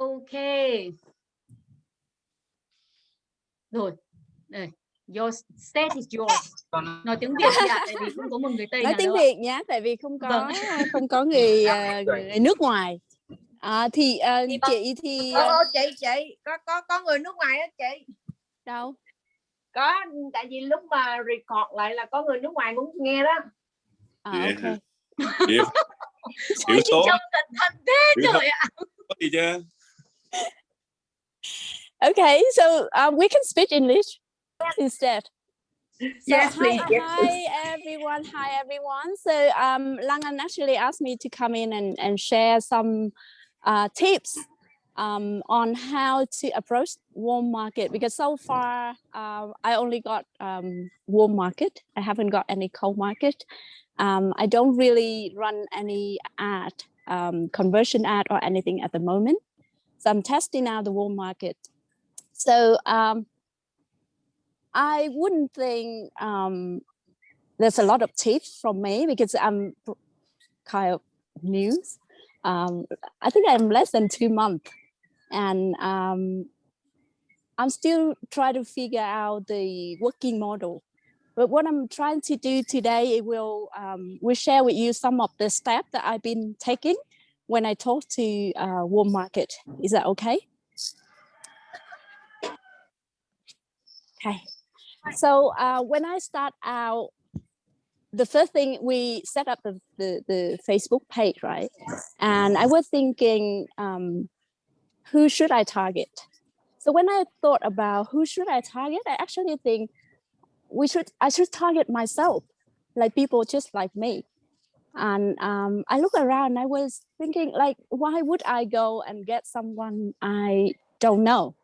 Ok. Rồi. Đây. Your state is yours. Nói tiếng Việt đi ạ, tại vì không có một người Tây nói nào tiếng đâu Việt nhé, tại vì không có người nước ngoài. Thì chị thì chị có người nước ngoài á chị. đâu? Có, tại vì lúc mà record lại là có người nước ngoài muốn nghe đó. Ok. Ôi chị trông cẩn thận thế trời ạ. Có gì chưa? Okay, so we can speak English instead. So Yes, please. hi everyone. So Langan actually asked me to come in and share some tips on how to approach warm market, because so far I only got warm market. I haven't got any cold market. I don't really run any ad, conversion ad or anything at the moment. So I'm testing out the warm market. So I wouldn't think there's a lot of tips from me because I'm kind of new. I think I'm less than 2 months, and I'm still trying to figure out the working model. But what I'm trying to do today will share with you some of the steps that I've been taking when I talk to warm market. Is that okay? Okay. So when I start out, the first thing, we set up the Facebook page, right? And I was thinking, who should I target? So when I thought about who should I target, I actually think I should target myself, like people just like me. And I look around, I was thinking, like, why would I go and get someone I don't know?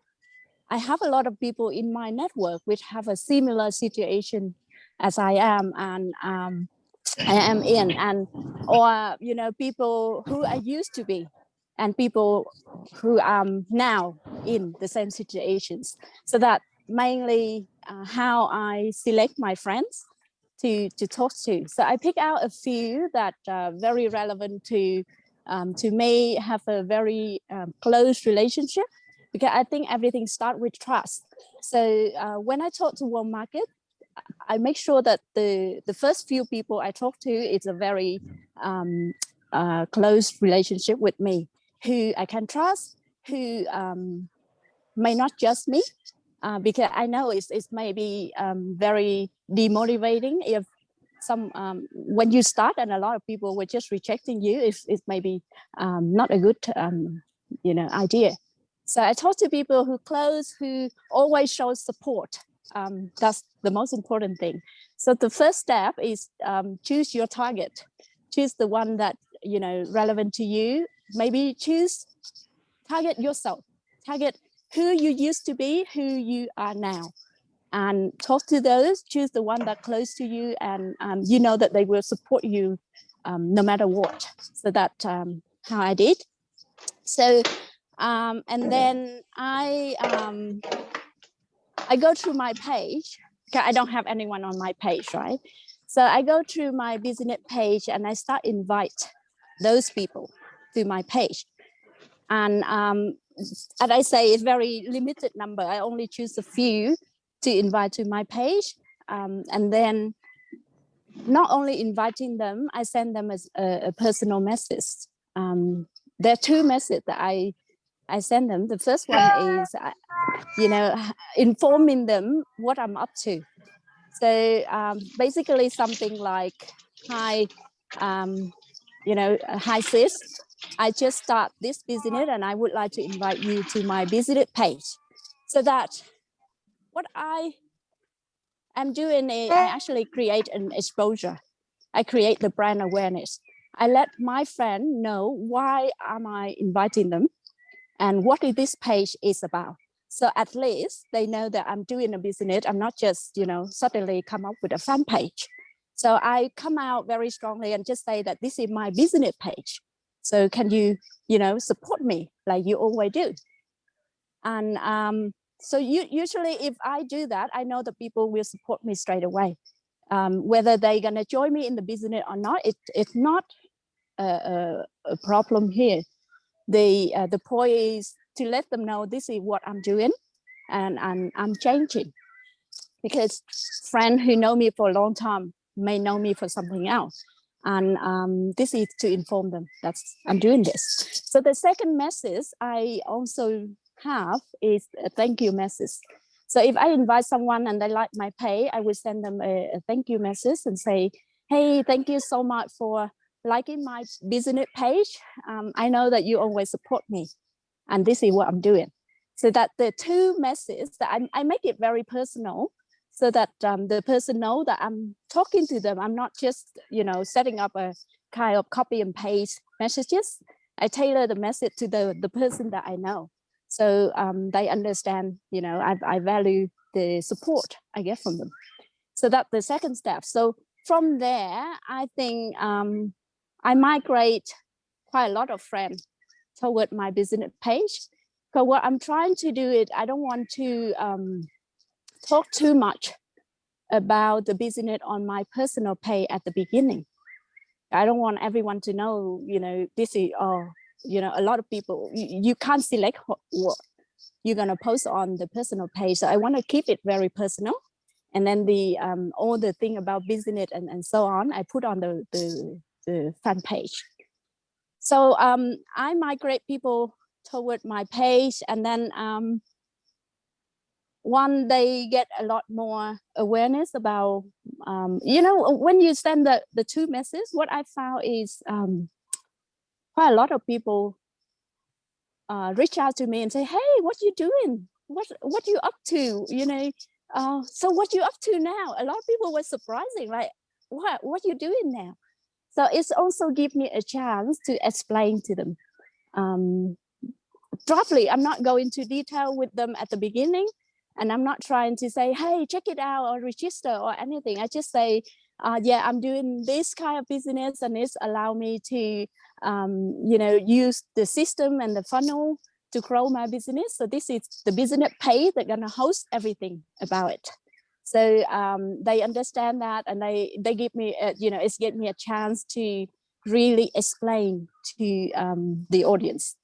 I have a lot of people in my network which have a similar situation as I am, and I am in, and or people who I used to be, and people who am now in the same situations. So that mainly how I select my friends to talk to. So I pick out a few that are very relevant to me, have a very close relationship, because I think everything starts with trust. So when I talk to warm market, I make sure that the first few people I talk to is a very close relationship with me, who I can trust, who may not judge me, because I know it's maybe very demotivating if when you start and a lot of people were just rejecting you, it's maybe not a good idea. So I talk to people who close, who always show support. That's the most important thing. So the first step is choose your target. Choose the one that relevant to you. Maybe target yourself. Target who you used to be, who you are now, and talk to those. Choose the one that close to you, and that they will support you no matter what. So that's how I did. So and then I go through my page. I don't have anyone on my page, right? So I go through my business page and I start invite those people to my page. And I say it's very limited number. I only choose a few to invite to my page. And then not only inviting them, I send them as a personal message. There are two messages that I send them. The first one is, informing them what I'm up to. So basically something like, hi, hi sis, I just start this business and I would like to invite you to my business page. So that what I am doing is I actually create an exposure. I create the brand awareness. I let my friend know why am I inviting them and what this page is about. So at least they know that I'm doing a business. I'm not just, suddenly come up with a fan page. So I come out very strongly and just say that this is my business page. So can you, support me like you always do? And so usually if I do that, I know that people will support me straight away. Whether they're gonna join me in the business or not, it's not a problem here. The point is to let them know this is what I'm doing, and I'm changing, because friends who know me for a long time may know me for something else. And this is to inform them that I'm doing this. So the second message I also have is a thank you message. So if I invite someone and they like my page, I will send them a thank you message and say, hey, thank you so much for liking my business page. I know that you always support me, and this is what I'm doing. So that the two messages that I make it very personal, so that the person know that I'm talking to them. I'm not just, setting up a kind of copy and paste messages. I tailor the message to the person that I know. So they understand, I value the support I get from them. So that's the second step. So from there, I think I migrate quite a lot of friends toward my business page. Because what I'm trying to do is I don't want to talk too much about the business on my personal page at the beginning. I don't want everyone to know, this is, a lot of people, you can't select what you're going to post on the personal page. So I want to keep it very personal. And then the all the thing about business and so on, I put on the fan page. So I migrate people toward my page, and then one, they get a lot more awareness about, when you send the two messages, what I found is quite a lot of people reach out to me and say, hey, what you doing? What you up to? So what you up to now? A lot of people were surprising, like, what you doing now? So it's also give me a chance to explain to them. Roughly, I'm not going into detail with them at the beginning, and I'm not trying to say, hey, check it out or register or anything. I just say, yeah, I'm doing this kind of business, and it's allow me to, use the system and the funnel to grow my business. So this is the business page that's gonna host everything about it. So they understand that, and they give me, it's give me a chance to really explain to the audience.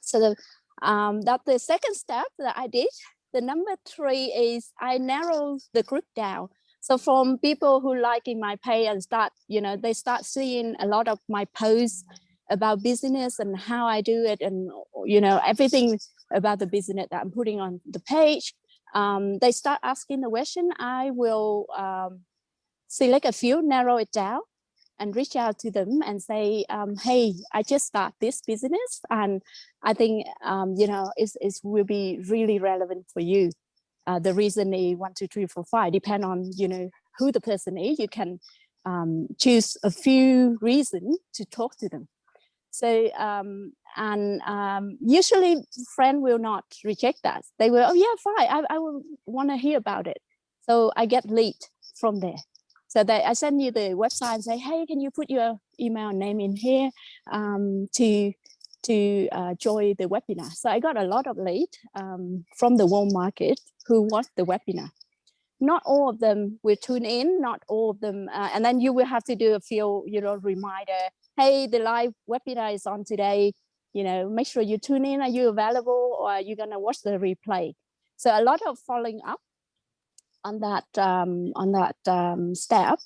So that's the second step that I did. The number 3 is I narrow the group down. So from people who like in my page and start, they start seeing a lot of my posts about business and how I do it, and everything about the business that I'm putting on the page. They start asking the question. I will select a few, narrow it down, and reach out to them and say, hey, I just start this business, and I think it will be really relevant for you. The reason is 1, 2, 3, 4, 5, depend on who the person is. You can choose a few reasons to talk to them. So usually friend will not reject that. They will, oh yeah, fine, I will want to hear about it. So I get lead from there. So I send you the website and say, hey, can you put your email name in here to join the webinar? So I got a lot of lead from the warm market who watch the webinar. Not all of them will tune in, not all of them. And then you will have to do a few, reminder. Hey, the live webinar is on today. Make sure you tune in. Are you available, or are you gonna watch the replay? So a lot of following up on that step.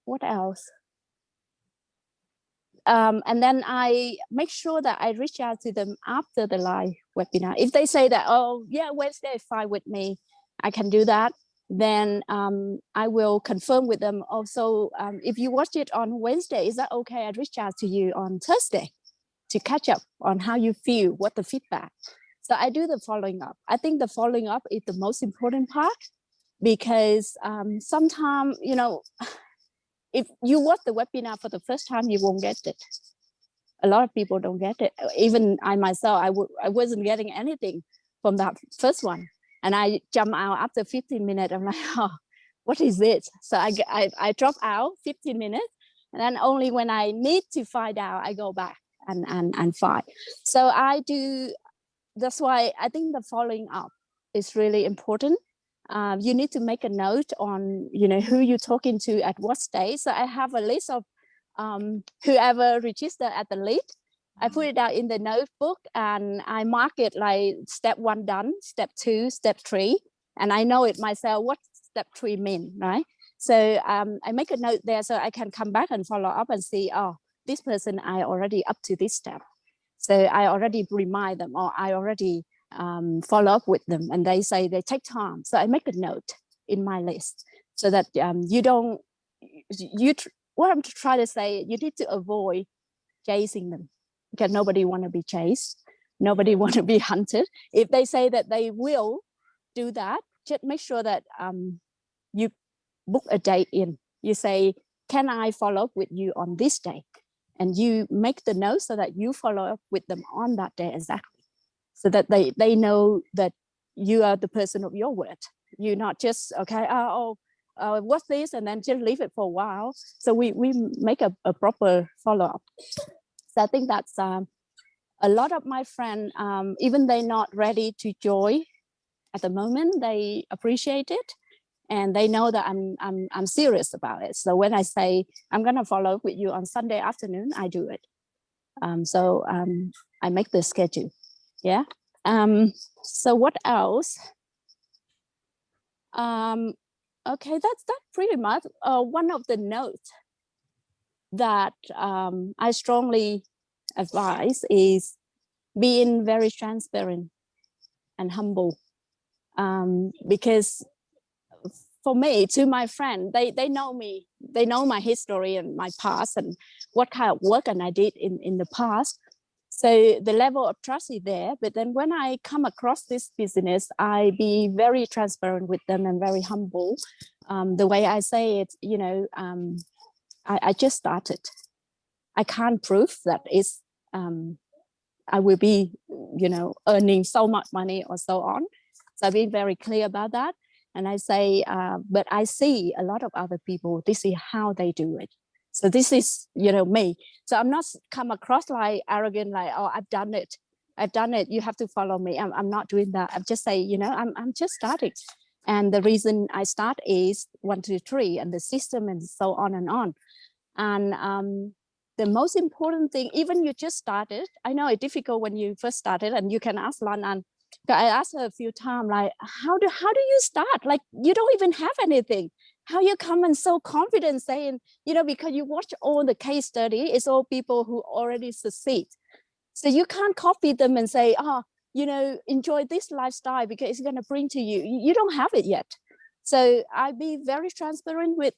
What else? And then I make sure that I reach out to them after the live webinar. If they say that, oh yeah, Wednesday is fine with me, I can do that, then I will confirm with them. Also, if you watch it on Wednesday, is that okay? I'd reach out to you on Thursday to catch up on how you feel, what the feedback. So I do the following up. I think the following up is the most important part, because sometimes, if you watch the webinar for the first time, you won't get it. A lot of people don't get it. Even I myself, I wasn't getting anything from that first one. And I jump out after 15 minutes. I'm like, oh, what is it? So I drop out 15 minutes. And then only when I need to find out, I go back and find. So I do, that's why I think the following up is really important. You need to make a note on, who you're talking to at what stage. So I have a list of whoever registered at the lead. I put it out in the notebook and I mark it like step 1 done, step 2, step 3, and I know it myself what step 3 mean, right? So I make a note there so I can come back and follow up and see, oh, this person I already up to this step. So I already remind them, or I already follow up with them, and they say they take time. So I make a note in my list so that you don't, what I'm trying to say, you need to avoid chasing them because nobody want to be chased. Nobody want to be hunted. If they say that they will do that, just make sure that you book a date in. You say, can I follow up with you on this day? And you make the note so that you follow up with them on that day exactly. So that they know that you are the person of your word. You're not just, okay, what's this? And then just leave it for a while. So we make a proper follow-up. So I think that's a lot of my friends, even they're not ready to join at the moment, they appreciate it. And they know that I'm serious about it. So when I say I'm gonna follow up with you on Sunday afternoon, I do it. So I make the schedule. Yeah. So what else? Okay, that's pretty much one of the notes that I strongly advise is being very transparent and humble. Because for me, to my friend, they know me, they know my history and my past and what kind of work and I did in the past. So the level of trust is there. But then when I come across this business, I be very transparent with them and very humble. The way I say it, you know, I just started. I can't prove that it's I will be, you know, earning so much money or so on. So I've been very clear about that. And I say, but I see a lot of other people, this is how they do it. So this is, you know, me. So I'm not come across like arrogant, like, oh, I've done it. I've done it. You have to follow me. I'm not doing that. I'm just saying, you know, I'm just starting. And the reason I start is 1, 2, 3, and the system and so on and on. And the most important thing, even you just started, I know it's difficult when you first started, and you can ask Lan An. I asked her a few times, like, how do you start? Like, you don't even have anything. How you come and so confident saying, you know, because you watch all the case study, it's all people who already succeed. So you can't copy them and say, you know, enjoy this lifestyle because it's going to bring to you. You don't have it yet. So I be very transparent with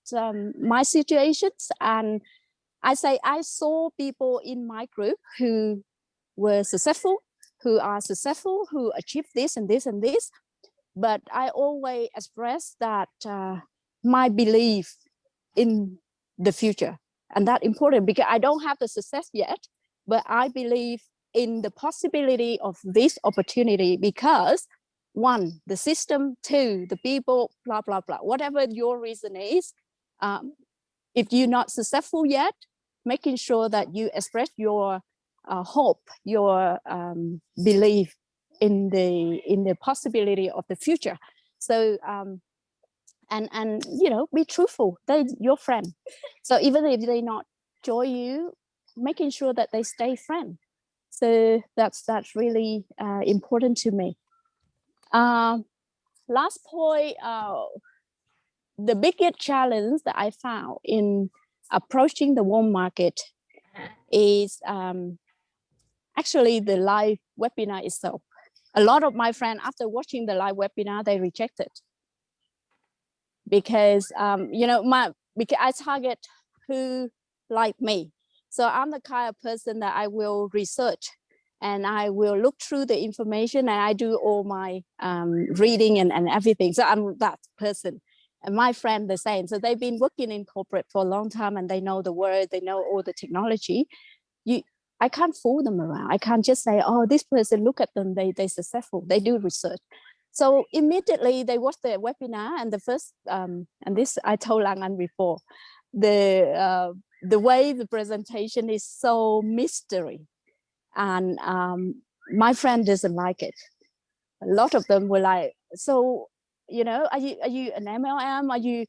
my situations. And I say, I saw people in my group who were successful, who are successful, who achieve this and this and this. But I always express that my belief in the future. And that's important because I don't have the success yet, but I believe in the possibility of this opportunity because 1, the system, 2, the people, blah, blah, blah, whatever your reason is. If you're not successful yet, making sure that you express your hope, your belief in the possibility of the future. So and you know, be truthful. They're your friend. So even if they not join you, making sure that they stay friend. So that's really important to me. Last point, the biggest challenge that I found in approaching the warm market is actually the live webinar itself. A lot of my friends, after watching the live webinar, they reject it because you know, because I target who like me. So I'm the kind of person that I will research and I will look through the information and I do all my reading and everything. So I'm that person. And my friend the same. So they've been working in corporate for a long time and they know the word, they know all the technology. I can't fool them around. I can't just say, oh, this person, look at them, they're successful. They do research. So immediately they watch the webinar and the first, and this I told Lan An before, the way the presentation is so mystery. And my friend doesn't like it. A lot of them were like, so, you know, are you an MLM? Are you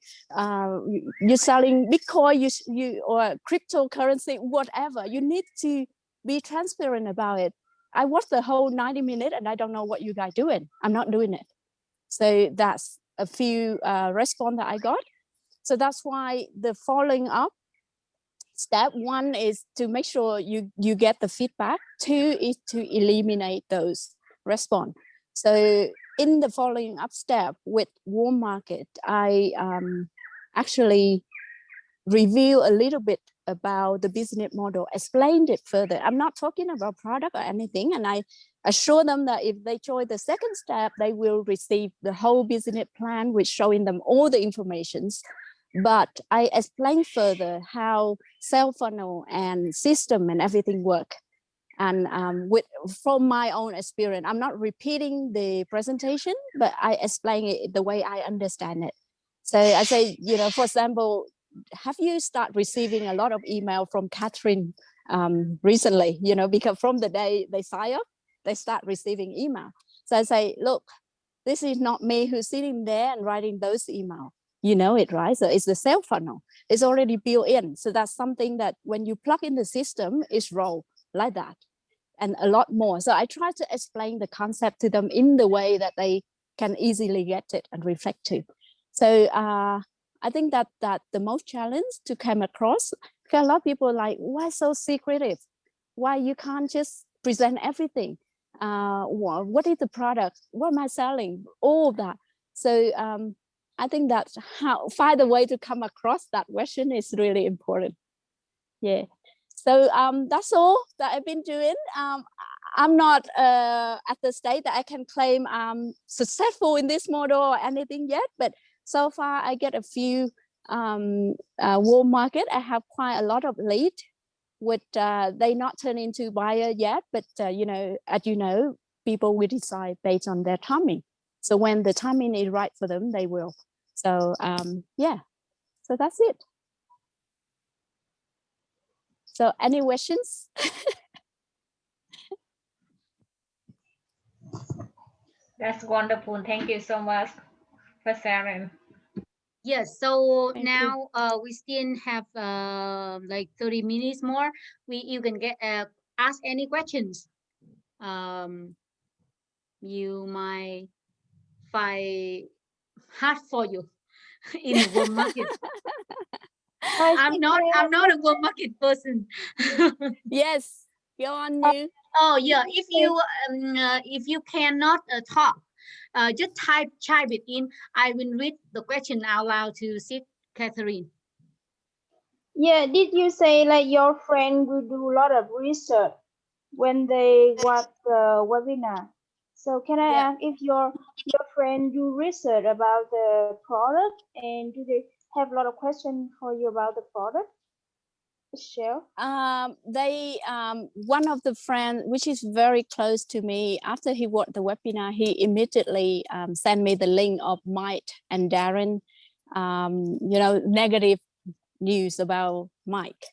you're selling Bitcoin? You or cryptocurrency? Whatever. You need to be transparent about it. I watched the whole 90 minutes and I don't know what you guys doing. I'm not doing it. So that's a few response that I got. So that's why the following up step one is to make sure you get the feedback. Two is to eliminate those response. So in the following up step with warm market, I actually review a little bit about the business model, explained it further. I'm not talking about product or anything. And I assure them that if they join the second step, they will receive the whole business plan, which showing them all the informations. But I explain further how sales funnel and system and everything work. And from my own experience, I'm not repeating the presentation, but I explain it the way I understand it. So I say, for example, have you start receiving a lot of email from Catherine recently? Because from the day they sign up, they start receiving email. So I say, look, this is not me who's sitting there and writing those emails. You know it, right? So it's the sales funnel. It's already built in. So that's something that when you plug in the system, it's roll like that and a lot more. So I try to explain the concept to them in the way that they can easily get it and reflect to. So I think that the most challenge to come across, because a lot of people are like, why so secretive? Why you can't just present everything? What is the product? What am I selling? All of that. So I think that find a way to come across that question is really important. Yeah. So that's all that I've been doing. I'm not at the state that I can claim I'm successful in this model or anything yet, but so far I get a few warm market. I have quite a lot of lead, with they not turn into buyer yet, but as people will decide based on their timing. So when the timing is right for them, they will. So yeah, so that's it. So any questions? That's wonderful. Thank you so much for sharing. Yes, so Thank now we still have like 30 minutes more. You can get ask any questions. You might find hard for you in the world market. I'm not a world market person. Yes, go on you. Oh yeah, if you cannot talk, just type it in. I will read the question out loud to Sis Katherine. Yeah, did you say like your friend will do a lot of research when they watch the webinar? So can I ask if your friend do research about the product, and do they have a lot of questions for you about the product? Share. They one of the friends, which is very close to me, after he watched the webinar, he immediately sent me the link of Mike and Darren, negative news about Mike.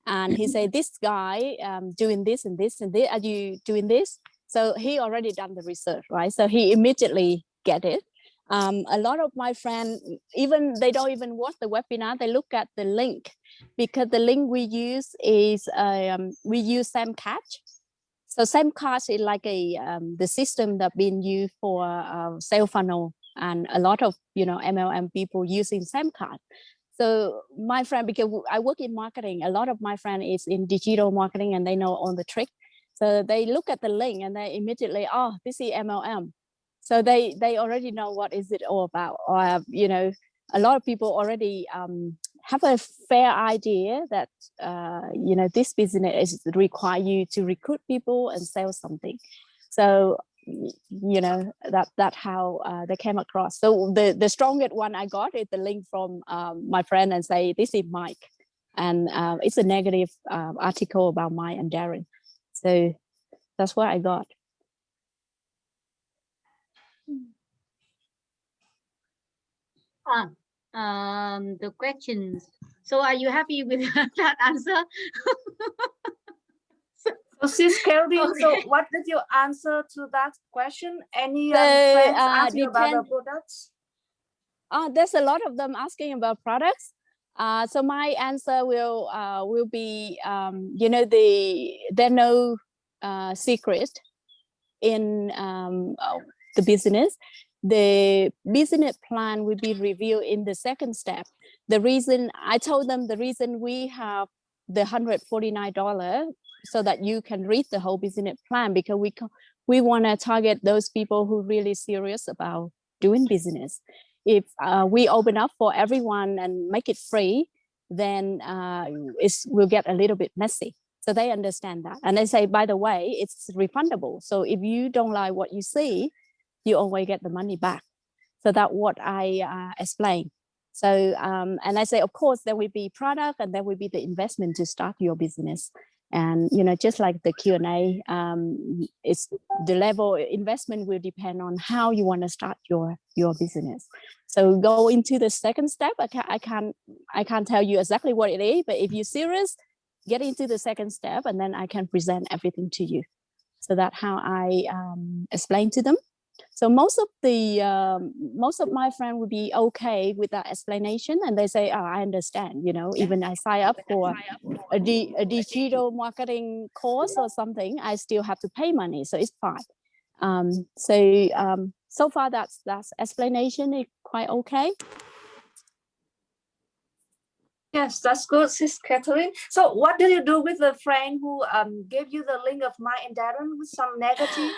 And he said, this guy doing this and this and this, are you doing this? So he already done the research, right? So he immediately get it. A lot of my friends, even they don't even watch the webinar, they look at the link, because the link we use is we use SamCatch. So SamCatch is like the system that been used for sales funnel, and a lot of MLM people using SamCatch. So my friend, because I work in marketing, a lot of my friend is in digital marketing and they know all the trick. So they look at the link and they immediately, oh, this is MLM. So they already know what is it all about. Or, a lot of people already have a fair idea that, this business is require you to recruit people and sell something. So that's how they came across. So the strongest one I got is the link from my friend and say, this is Mike, and it's a negative article about Mike and Darren. So that's what I got. The questions. So are you happy with that answer? So Sis Katherine, Okay. so what did you answer to that question? Any friends asking about the products? There's a lot of them asking about products. So my answer will be, you know, there are no secret in the business. The business plan will be reviewed in the second step. The reason I told them, the reason we have the $149 so that you can read the whole business plan, because we want to target those people who really serious about doing business. If we open up for everyone and make it free, then it will get a little bit messy. So they understand that. And they say, by the way, it's refundable. So if you don't like what you see, you always get the money back. So that's what I explain. So, and I say, of course, there will be product and there will be the investment to start your business. And, you know, just like the Q&A, it's the level investment will depend on how you want to start your business. So go into the second step. I can't tell you exactly what it is, but if you're serious, get into the second step and then I can present everything to you. So that's how I explain to them. So most of my friends will be okay with that explanation, and they say, "Oh, I understand." You know, even I sign up for a digital marketing course or something, I still have to pay money, so it's fine. So far that's explanation is quite okay. Yes, that's good, Sis Catherine. So what do you do with the friend who gave you the link of Mike and Darren with some negative?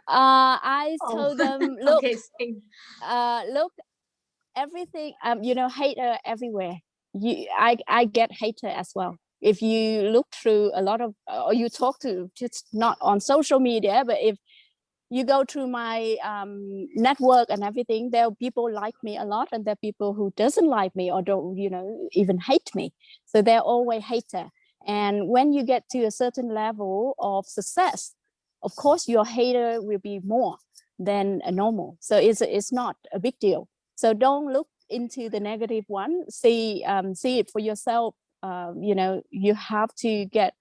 I told them, look, okay, look, everything, you know, hater everywhere. I get hater as well. If you look through a lot of, or you talk to, just not on social media, but if you go through my network and everything, there are people like me a lot, and there are people who doesn't like me or don't, you know, even hate me. So they're always hater. And when you get to a certain level of success, of course, your hater will be more than a normal. So it's not a big deal. So don't look into the negative one. See it for yourself. You know, you have to get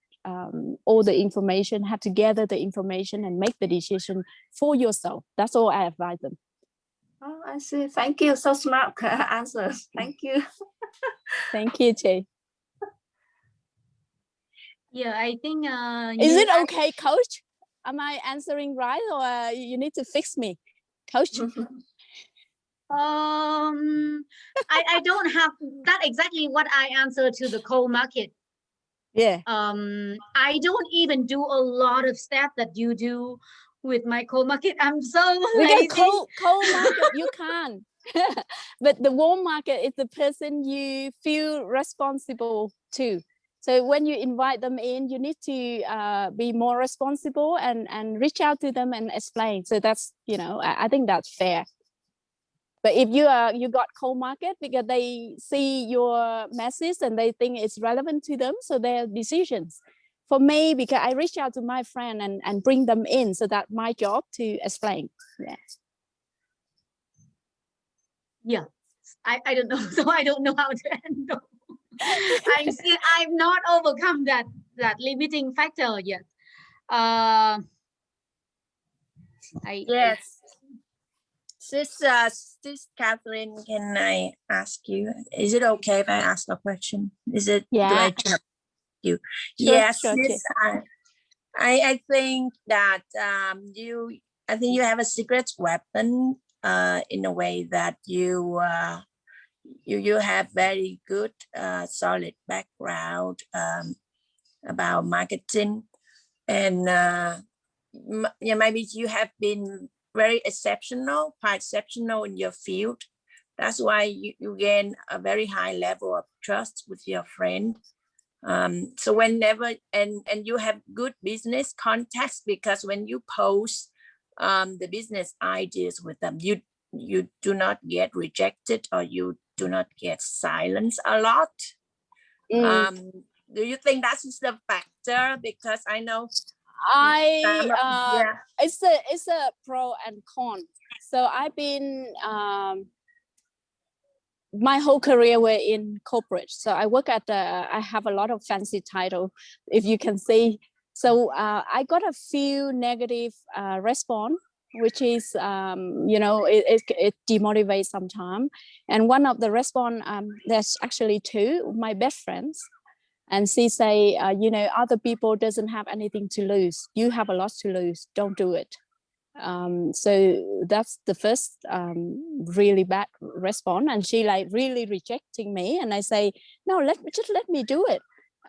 all the information, have to gather the information and make the decision for yourself. That's all I advise them. Oh, I see. Thank you. So smart answers. Thank you. Thank you, Jay. Yeah, I think. Is it okay, Coach? Am I answering right, or you need to fix me, Coach? I don't have that exactly what I answer to the cold market. Yeah. I don't even do a lot of stuff that you do with my cold market. I'm so lazy. Cold market you can. But the warm market is the person you feel responsible to. So when you invite them in, you need to be more responsible and reach out to them and explain. So that's, you know, I think that's fair. But if you got cold market because they see your message and they think it's relevant to them, so their decisions. For me, because I reach out to my friend and bring them in, so that's my job to explain. Yeah. Yeah, I don't know. So I don't know how to handle. I've not overcome that limiting factor yet. Yes. Sis Catherine, can I ask you? Is it okay if I ask a question? Is it? Yeah. Do I jump you? Sure, Yes. sure, Sis, I think that you have a secret weapon in a way that you have very good solid background about marketing, and maybe you have been very quite exceptional in your field. That's why you gain a very high level of trust with your friend. So whenever and you have good business contacts, because when you post the business ideas with them, you do not get rejected, or you do not get silenced a lot. Do you think that's the factor? Because I know it's a pro and con. So I've been my whole career were in corporate. So I work at I have a lot of fancy title, if you can see. So I got a few negative response which is, it demotivates sometimes. And one of the response, there's actually two, my best friends. And she say, other people doesn't have anything to lose. You have a lot to lose. Don't do it. So that's the first really bad response. And she like really rejecting me. And I say, no, let me do it.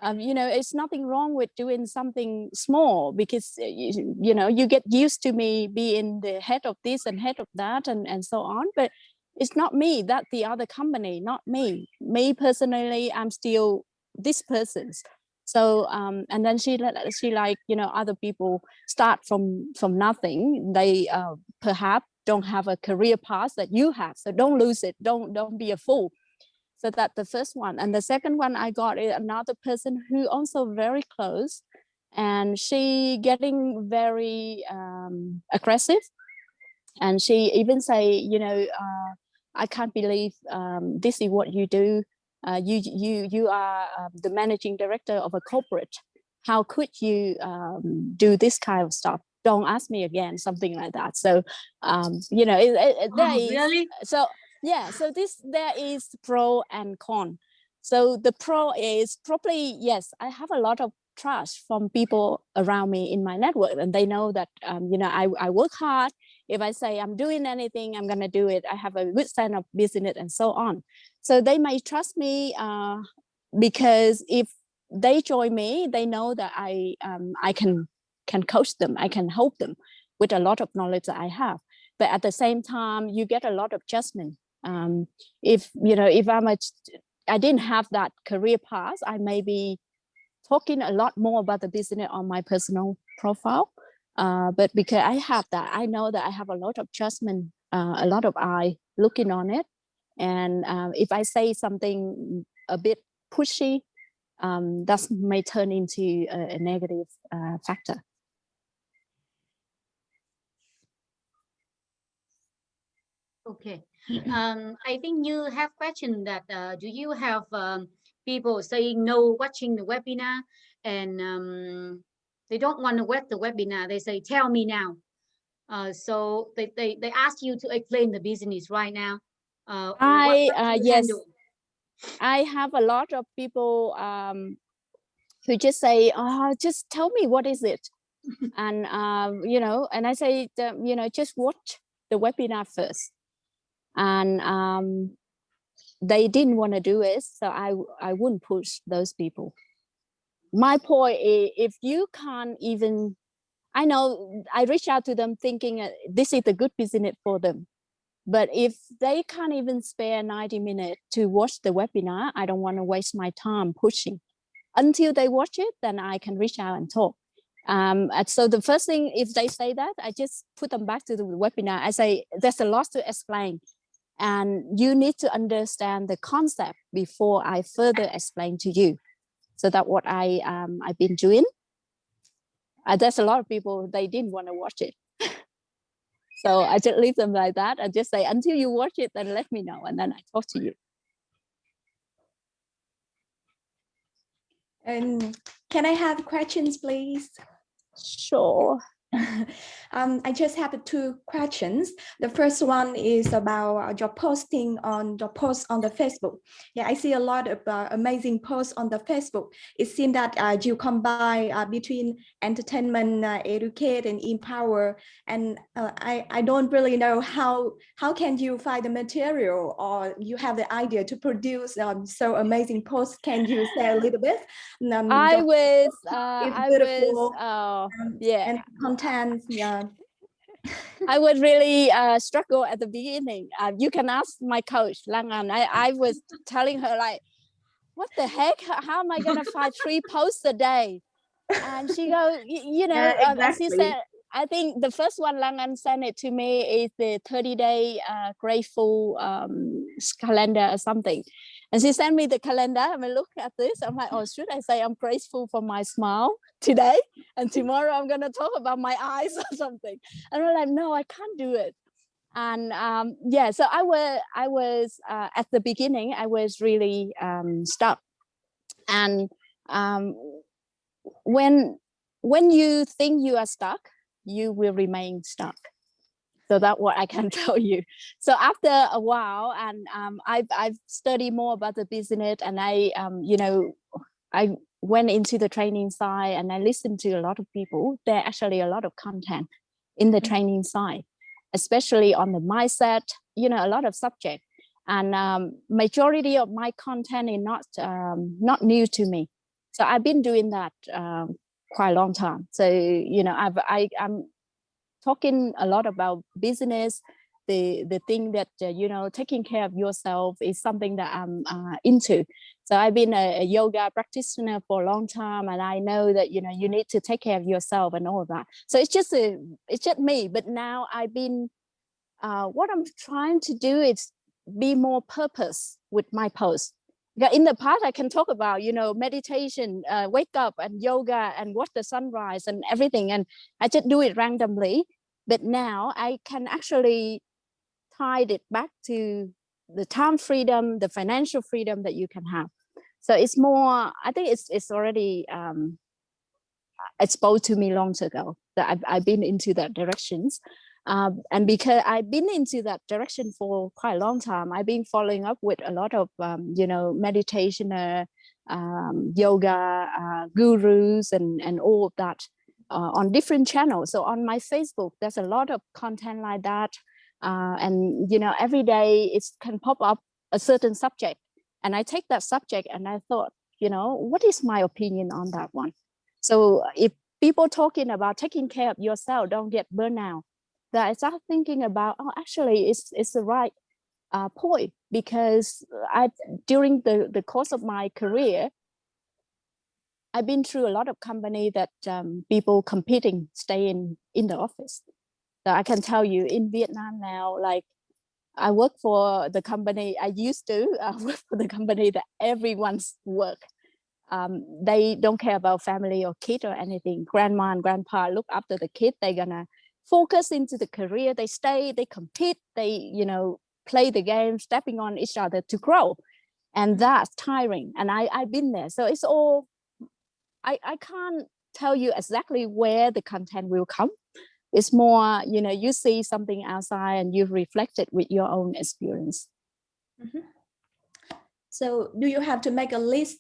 It's nothing wrong with doing something small, because you get used to me being the head of this and head of that and so on. But it's not me, that's the other company, not me. Me personally, I'm still this person's. So and then she like, other people start from nothing. They perhaps don't have a career path that you have, so don't lose it. Don't be a fool. So that's the first one. And the second one I got is another person who also very close, and she getting very aggressive. And she even say, I can't believe this is what you do. You are the managing director of a corporate. How could you do this kind of stuff? Don't ask me again, something like that. So, there is, really? so yeah, so there is pro and con. So the pro is probably, yes, I have a lot of trust from people around me in my network, and they know that, I work hard. If I say I'm doing anything, I'm going to do it. I have a good sense of business and so on. So they may trust me because if they join me, they know that I can coach them. I can help them with a lot of knowledge that I have. But at the same time, you get a lot of judgment. If I didn't have that career path, I may be talking a lot more about the business on my personal profile. But because I have that, I know that I have a lot of judgment, a lot of eye looking on it. And if I say something a bit pushy, that may turn into a negative factor. Okay. I think you have questioned that do you have people saying no watching the webinar, and they don't want to watch the webinar. They say, tell me now. So they ask you to explain the business right now. What do you yes, handle? I have a lot of people who just say, just tell me what is it. And and I say, just watch the webinar first. And they didn't want to do it, so I wouldn't push those people. My point is, if you can't even, I know I reach out to them thinking this is a good business for them, but if they can't even spare 90 minutes to watch the webinar, I don't want to waste my time pushing. Until they watch it, then I can reach out and talk. And so the first thing, if they say that, I just put them back to the webinar. I say, there's a lot to explain, and you need to understand the concept before I further explain to you. So that's what I've been doing. There's a lot of people, they didn't want to watch it. So I just leave them like that. I just say, until you watch it, then let me know, and then I talk to you. And can I have questions, please? Sure. I just have two questions. The first one is about your posting on the post on the Facebook. Yeah, I see a lot of amazing posts on the Facebook. It seems that you combine between entertainment, educate, and empower. And I don't really know how can you find the material, or you have the idea to produce so amazing posts. Can you say a little bit? I was yeah, and content. Yeah, I would really struggle at the beginning. You can ask my coach Lang An. I was telling her like, what the heck, how am I gonna find 3 posts a day? And she goes, as you said, I think the first one Lang An sent it to me is the 30-day grateful calendar or something. And she sent me the calendar. I mean, look at this. I'm like, oh, should I say I'm grateful for my smile today? And tomorrow I'm going to talk about my eyes or something. And I'm like, no, I can't do it. And so I was at the beginning, I was really stuck. And when you think you are stuck, you will remain stuck. So that's what I can tell you. So after a while, and I've studied more about the business, and I went into the training side, and I listened to a lot of people. There are actually a lot of content in the training side, especially on the mindset. A lot of subject, and majority of my content is not new to me. So I've been doing that quite a long time. So I'm talking a lot about business, the thing that taking care of yourself is something that I'm into. So I've been a yoga practitioner for a long time, and I know that you need to take care of yourself and all of that. So it's just me. But now I've been what I'm trying to do is be more purpose with my post. In the past, I can talk about meditation, wake up and yoga and watch the sunrise and everything, and I just do it randomly. But now I can actually tie it back to the time freedom, the financial freedom that you can have. So it's more, I think it's already exposed to me long ago that I've been into that directions. And because I've been into that direction for quite a long time, I've been following up with a lot of, meditation, yoga gurus and all of that on different channels. So on my Facebook, there's a lot of content like that. And, every day it can pop up a certain subject. And I take that subject and I thought, what is my opinion on that one? So if people talking about taking care of yourself, don't get burnout, that I start thinking about, actually it's the right point, because during the course of my career, I've been through a lot of company that people competing, staying in the office. So I can tell you in Vietnam now, like I work for the company, I used to work for the company that everyone's work. They don't care about family or kid or anything. Grandma and grandpa look after the kid. They're gonna focus into the career. They stay, they compete, they play the game, stepping on each other to grow, and that's tiring. And I've been there, so it's all. I can't tell you exactly where the content will come. It's more, you see something outside and you reflect it with your own experience. Mm-hmm. So do you have to make a list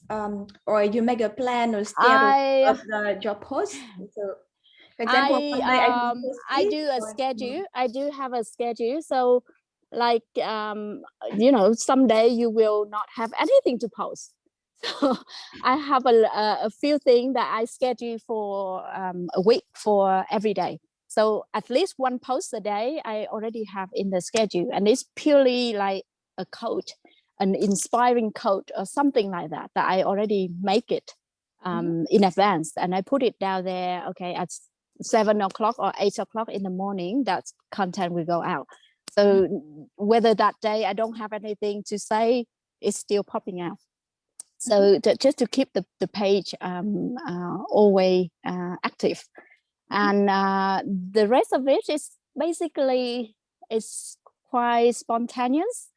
or you make a plan or schedule of your posts? So for example, I do a schedule. I do have a schedule. So like, someday you will not have anything to post. So I have a few things that I schedule for a week for every day. So at least one post a day I already have in the schedule, and it's purely like a quote, an inspiring quote or something like that I already make it in advance, and I put it down there. Okay, at 7 o'clock or 8 o'clock in the morning, that content will go out. So whether that day I don't have anything to say, it's still popping out. So just to keep the page always active. And the rest of it is basically, it's quite spontaneous.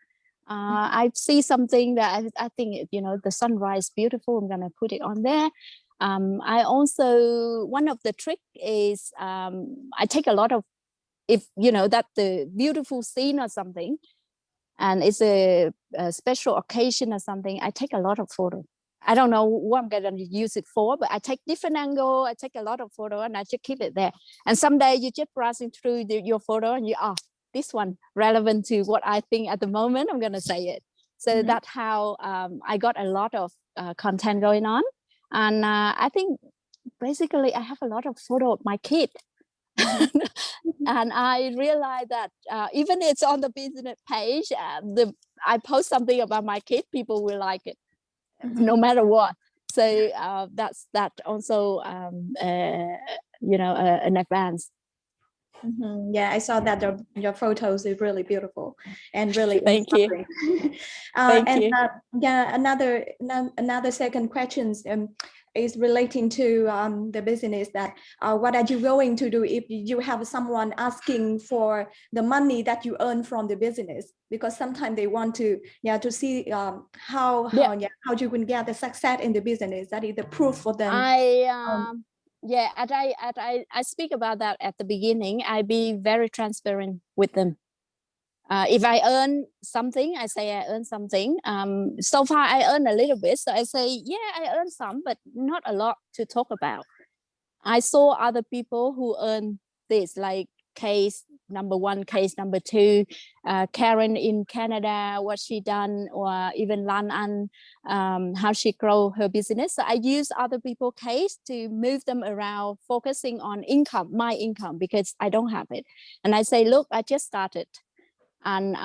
I see something that I think, the sunrise beautiful, I'm gonna put it on there. I also, one of the trick is I take a lot of, if that the beautiful scene or something, and it's a special occasion or something, I take a lot of photo. I don't know what I'm gonna use it for, but I take different angle, I take a lot of photo, and I just keep it there. And someday you just browsing through your photo and this one relevant to what I think at the moment, I'm gonna say it. So that's how I got a lot of content going on. And I think basically I have a lot of photo of my kid. And I realized that even it's on the business page, I post something about my kid, people will like it, no matter what. So that's that also, an advance. Yeah, I saw that your photos are really beautiful and really Thank inspiring. you. Thank you. Yeah, another second question is relating to the business, that what are you going to do if you have someone asking for the money that you earn from the business? Because sometimes they want to see how you can get the success in the business. That is the proof for them. Yeah, and I speak about that at the beginning. I be very transparent with them. If I earn something, I say I earn something. So far I earn a little bit, so I say yeah, I earn some, but not a lot to talk about. I saw other people who earn this, like case number one, case number two, Karen in Canada, what she done, or even Lan An, how she grow her business. So I use other people case to move them around, focusing on income, my income, because I don't have it. And I say, look, I just started. And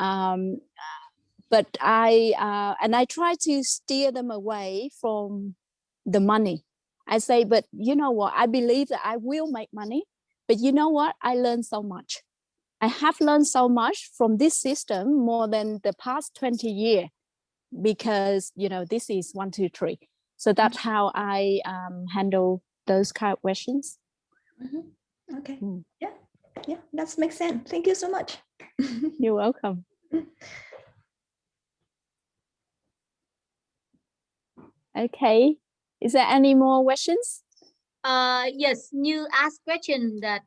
but I try to steer them away from the money. I say, but you know what? I believe that I will make money, but you know what? I learned so much. I have learned so much from this system more than the past 20 years because this is 1, 2, 3. So that's how I handle those kind of questions. Okay. Yeah, that makes sense. Thank you so much. You're welcome. Okay, is there any more questions? Yes, you asked question that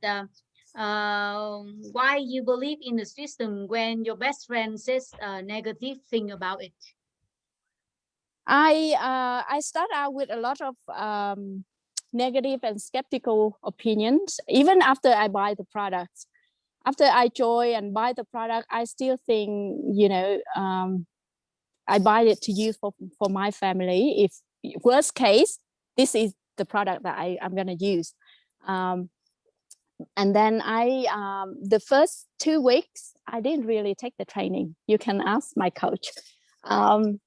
why you believe in the system when your best friend says a negative thing about it. I start out with a lot of negative and skeptical opinions, even after I buy the products. After I join and buy the product, I still think, I buy it to use for my family. If worst case, this is the product that I'm going to use. And then the first 2 weeks, I didn't really take the training. You can ask my coach. I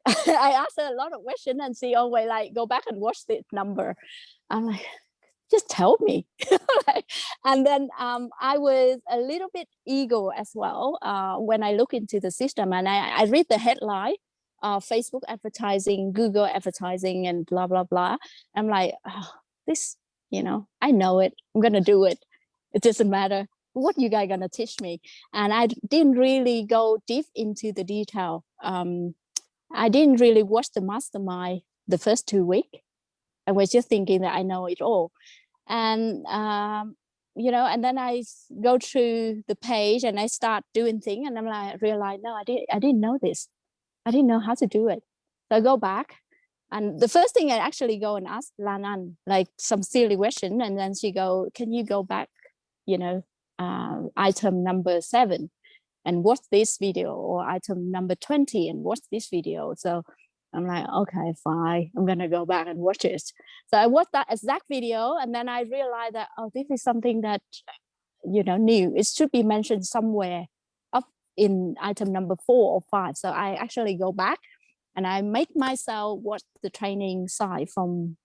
asked her a lot of questions and she always like, go back and watch the number. I'm like, just tell me. And then I was a little bit ego as well when I look into the system and I read the headline, Facebook advertising, Google advertising, and blah, blah, blah. I'm like, oh, this, I know it. I'm going to do it. It doesn't matter what you guys going to teach me. And I didn't really go deep into the detail. I didn't really watch the mastermind the first 2 weeks. I was just thinking that I know it all. And, and then I go through the page and I start doing things and I'm like, realize, no, I didn't know this. I didn't know how to do it. So I go back and the first thing I actually go and ask Lan An, like some silly question. And then she go, can you go back, item number 7 and watch this video, or item number 20 and watch this video. So I'm like, okay, fine. I'm going to go back and watch it. So I watched that exact video and then I realized that, oh, this is something that, new. It should be mentioned somewhere up in item number 4 or 5. So I actually go back and I make myself watch the training side from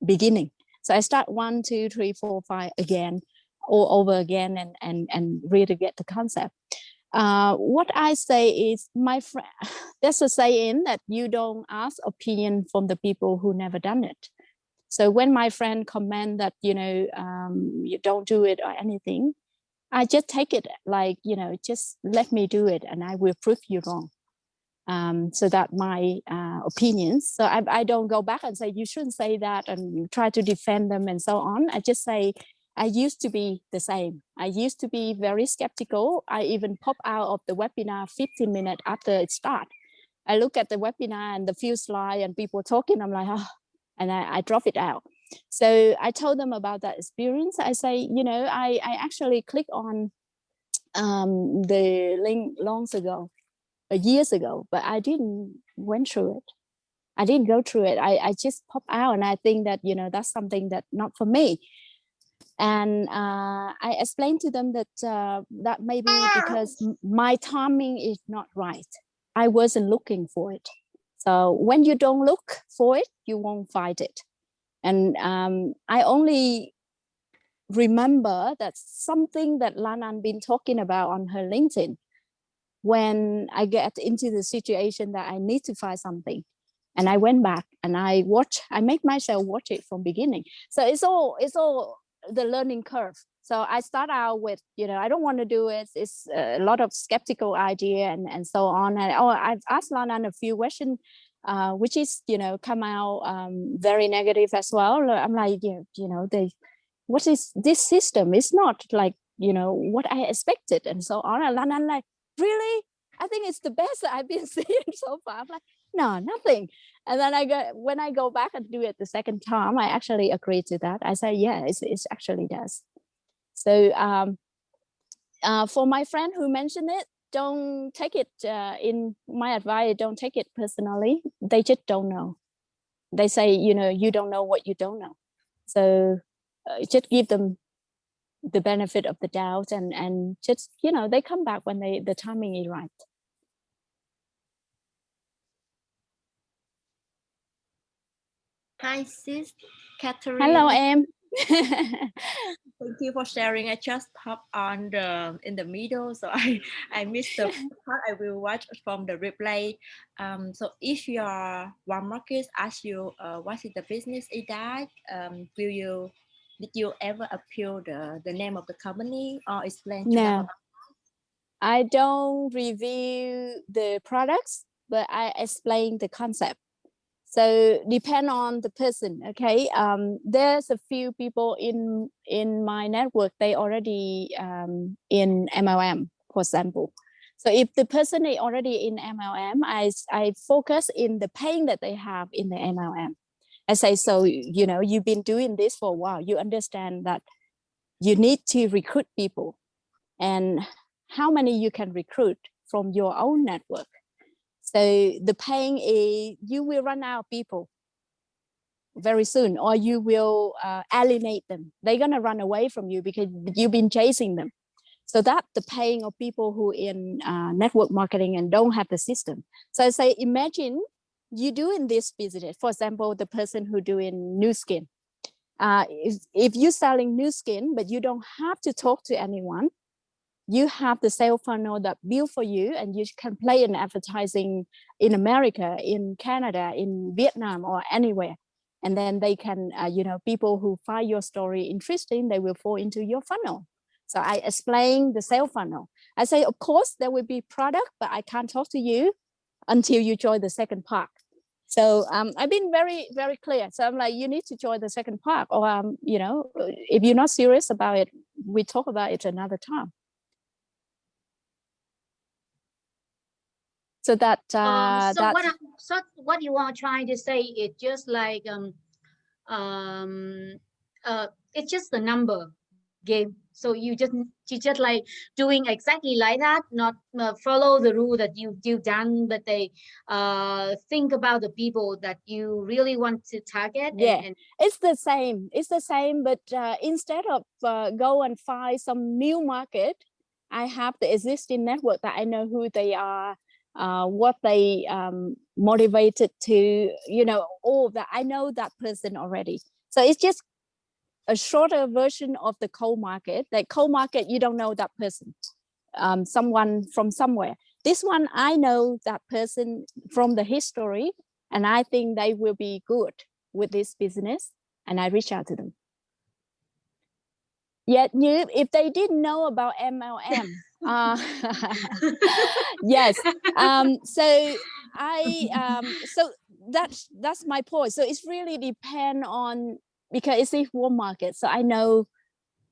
beginning. So I start 1, 2, 3, 4, 5 again, all over again and really get the concept. What I say is, my friend, there's a saying that you don't ask opinion from the people who never done it. So when my friend comment that, you don't do it or anything, I just take it like, just let me do it and I will prove you wrong. So that my opinions. So I don't go back and say, you shouldn't say that and try to defend them and so on. I just say, I used to be the same. I used to be very skeptical. I even pop out of the webinar 15 minutes after it starts. I look at the webinar and the few slides and people talking, I'm like, oh, and I drop it out. So I told them about that experience. I say, I actually click on the link years ago, but I didn't went through it. I didn't go through it. I just pop out and I think that, that's something that not for me. And I explained to them that that may be because my timing is not right. I wasn't looking for it. So when you don't look for it, you won't find it. And I only remember that something that Lan An been talking about on her LinkedIn when I get into the situation that I need to find something. And I went back and I make myself watch it from beginning. So it's all the learning curve. So I start out with, I don't want to do it. It's a lot of skeptical idea and so on. And I've asked Lan An a few questions which is, come out very negative as well. I'm like, what is this system? It's not like, what I expected and so on. And I'm like, really? I think it's the best that I've been seeing so far. I'm like, no, nothing. And then when I go back and do it the second time, I actually agree to that. I say, yeah, it actually does. So for my friend who mentioned it, don't take it in my advice, don't take it personally. They just don't know. They say, you don't know what you don't know. So just give them the benefit of the doubt and just, they come back when the timing is right. Hi, Sis Katherine. Hello, em. Thank you for sharing. I just popped on in the middle, so I missed the part. I will watch from the replay. So if your one market asks you what is the business it does, did you ever appeal the name of the company or explain to them No, about? I don't review the products, but I explain the concept. So depend on the person. Okay, there's a few people in my network, they already in MLM, for example. So if the person is already in MLM, I focus in the pain that they have in the MLM. I say, so you've been doing this for a while, you understand that you need to recruit people, and how many you can recruit from your own network. So the pain is you will run out of people very soon, or you will alienate them. They're going to run away from you because you've been chasing them. So that's the pain of people who in network marketing and don't have the system. So I say, imagine you doing this business. For example, the person who doing new skin. If you're selling new skin, but you don't have to talk to anyone, you have the sales funnel that built for you, and you can play in advertising in America, in Canada, in Vietnam, or anywhere. And then they can, people who find your story interesting, they will fall into your funnel. So I explain the sales funnel. I say, of course, there will be product, but I can't talk to you until you join the second part. So I've been very, very clear. So I'm like, you need to join the second part, or if you're not serious about it, we talk about it another time. So that what you are trying to say is just like it's just a number game. So you just like doing exactly like that, not follow the rule that you've done, but they think about the people that you really want to target. Yeah, and it's the same, but instead of go and find some new market, I have the existing network that I know who they are, what they motivated to, all of that. I know that person already. So it's just a shorter version of the cold market. Like cold market, you don't know that person, someone from somewhere. This one, I know that person from the history, and I think they will be good with this business, and I reach out to them. Yet, if they didn't know about MLM, yes. So so that's my point. So it's really depend on, because it's a warm market, so I know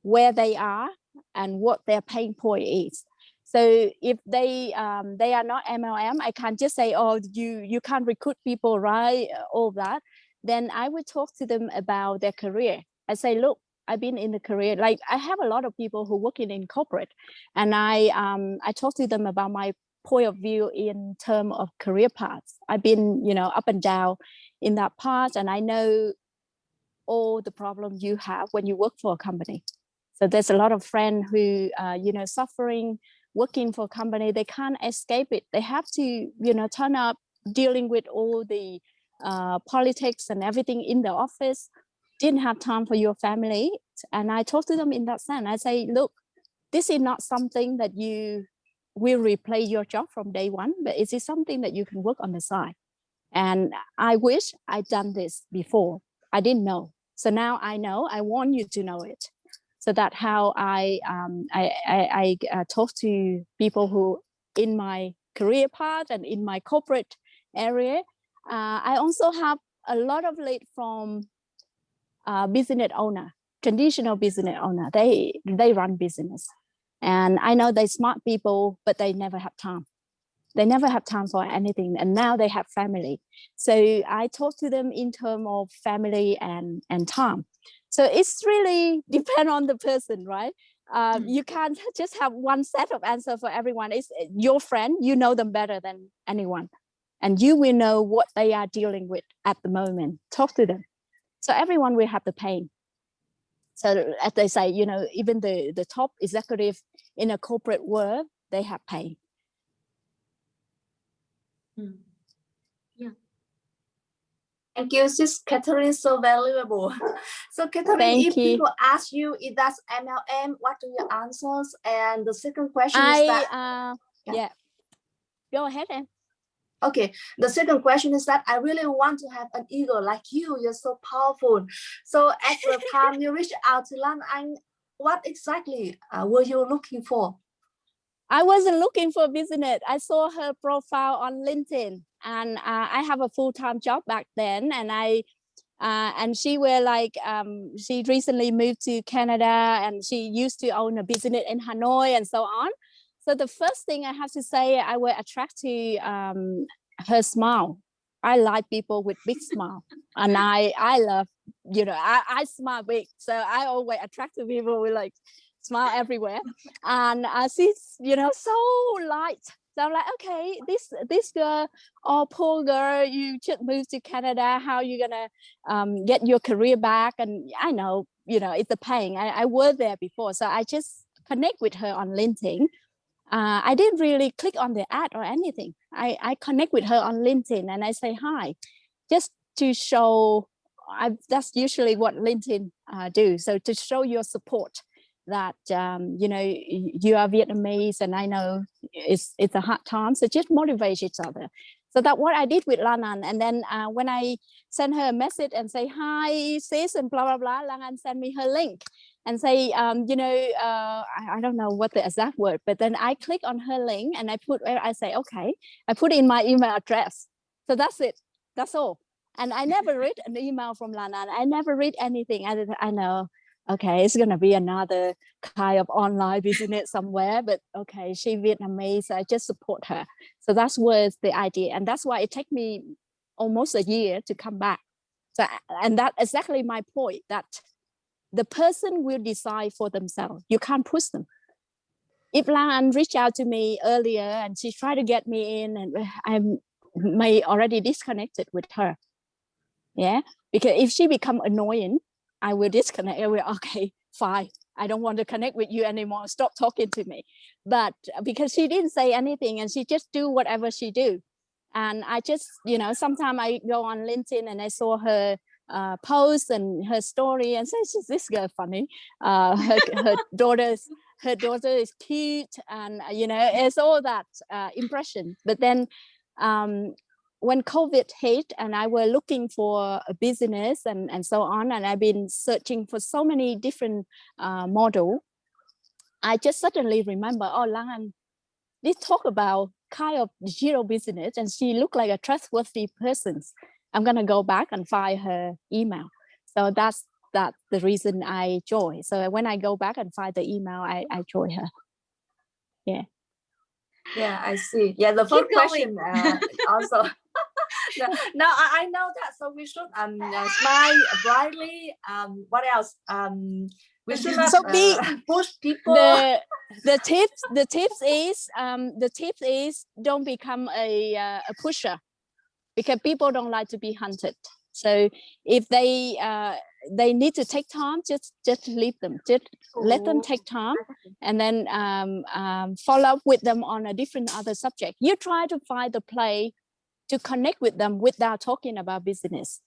where they are and what their pain point is. So if they are not MLM, I can't just say, oh, you can't recruit people, right? All that. Then I would talk to them about their career. I say, look, I've been in the career. Like I have a lot of people who working in corporate, and I talk to them about my point of view in terms of career paths. I've been, up and down in that part, and I know all the problems you have when you work for a company. So there's a lot of friends who, suffering, working for a company, they can't escape it. They have to, turn up dealing with all the politics and everything in the office, didn't have time for your family. And I talk to them in that sense. I say, look, this is not something that you will replace your job from day one, but it is something that you can work on the side. And I wish I'd done this before. I didn't know. So now I know. I want you to know it. So that's how I talk to people who in my career path and in my corporate area. I also have a lot of lead from business owner, traditional business owner. They run business, and I know they're smart people, but they never have time. They never have time for anything, and now they have family. So I talk to them in terms of family and time. So it's really depend on the person, right? You can't just have one set of answer for everyone. It's your friend, you know them better than anyone, and you will know what they are dealing with at the moment. Talk to them. So everyone will have the pain. So as they say, you know, even the top executive in a corporate world, they have pain. Yeah. Thank you, Sis Katherine, so valuable. So Katherine, Thank if you. people ask you if that's MLM, what do you answer? And the second question is that yeah. Go ahead, Em. Okay, the second question is that I really want to have an ego like you. You're so powerful. So at the time you reached out to Lan Anh, what exactly were you looking for? I wasn't looking for business. I saw her profile on LinkedIn, and I have a full-time job back then, and she were like she recently moved to Canada, and she used to own a business in Hanoi and so on. So the first thing I have to say, I was attracted to her smile. I like people with big smile, and I love, you know, I smile big, so I always attract to people with like smile everywhere. And she's, you know, so light. So I'm like, okay, this girl, oh poor girl, you just moved to Canada. How you gonna get your career back? And I know, you know, it's a pain. I was there before, so I just connect with her on LinkedIn. I didn't really click on the ad or anything. I connect with her on LinkedIn and I say hi, just to show. That's usually what LinkedIn do. So to show your support that you know, you are Vietnamese and I know it's a hard time. So just motivate each other. So that's what I did with Lan Anh. And then when I send her a message and say hi sis and blah blah blah, Lan Anh send me her link and say, you know, I don't know what the exact word, but then I click on her link and I say, okay, I put in my email address. So that's it. That's all. And I never read an email from Lan Anh. I never read anything. I know, okay, it's going to be another kind of online business somewhere, but okay, she Vietnamese, so I just support her. So that's was the idea. And that's why it took me almost a year to come back. So, and that's exactly my point, that the person will decide for themselves. You can't push them. If Lan Anh reached out to me earlier and she tried to get me in, and I may already disconnected with her. Yeah, because if she become annoying, I will disconnect. I will, okay, fine. I don't want to connect with you anymore. Stop talking to me. But because she didn't say anything and she just do whatever she do. And I just, you know, sometimes I go on LinkedIn and I saw her post and her story and say, is this girl funny? Her daughter is cute, and you know, it's all that impression. But then when COVID hit and I were looking for a business and so on, and I've been searching for so many different model, I just suddenly remember, oh, Lan Anh did talk about kind of zero business, and she looked like a trustworthy person. I'm gonna go back and find her email. So that's the reason I joined. So when I go back and find the email, I join her. Yeah. Yeah, I see. Yeah, the first question also. Now I know that, so we should smile brightly. What else? We should not push people. The tips is don't become a pusher, because people don't like to be hunted. So if they need to take time, just leave them, just let them take time, and then follow up with them on a different other subject. You try to find the play to connect with them without talking about business,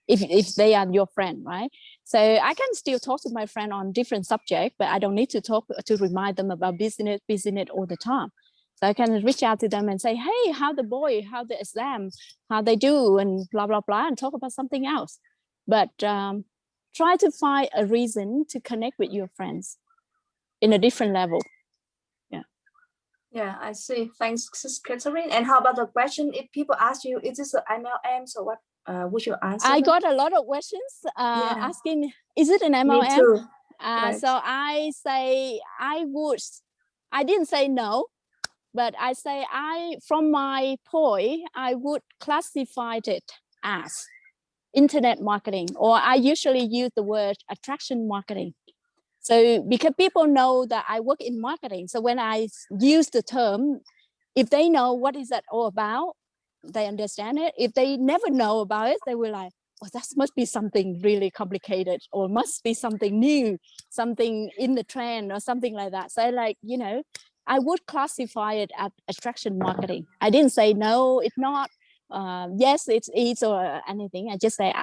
if they are your friend, right? So I can still talk to my friend on different subjects, but I don't need to talk to remind them about business all the time. So I can reach out to them and say, hey, how the boy, how the exam, how they do, and blah blah blah, and talk about something else. But try to find a reason to connect with your friends in a different level. Yeah. Yeah, I see. Thanks, Sis Catherine. And how about the question? If people ask you, is this an MLM? So what would you answer? I got a lot of questions asking, is it an Me MLM? too. Right. So I say I didn't say no, but I say from my point, I would classify it as internet marketing, or I usually use the word attraction marketing. So because people know that I work in marketing, so when I use the term, if they know what is that all about, they understand it. If they never know about it, they will like, oh, that must be something really complicated, or must be something new, something in the trend, or something like that. So like, you know, I would classify it as attraction marketing. I didn't say no, it's not. Yes, it is, or anything. I just say,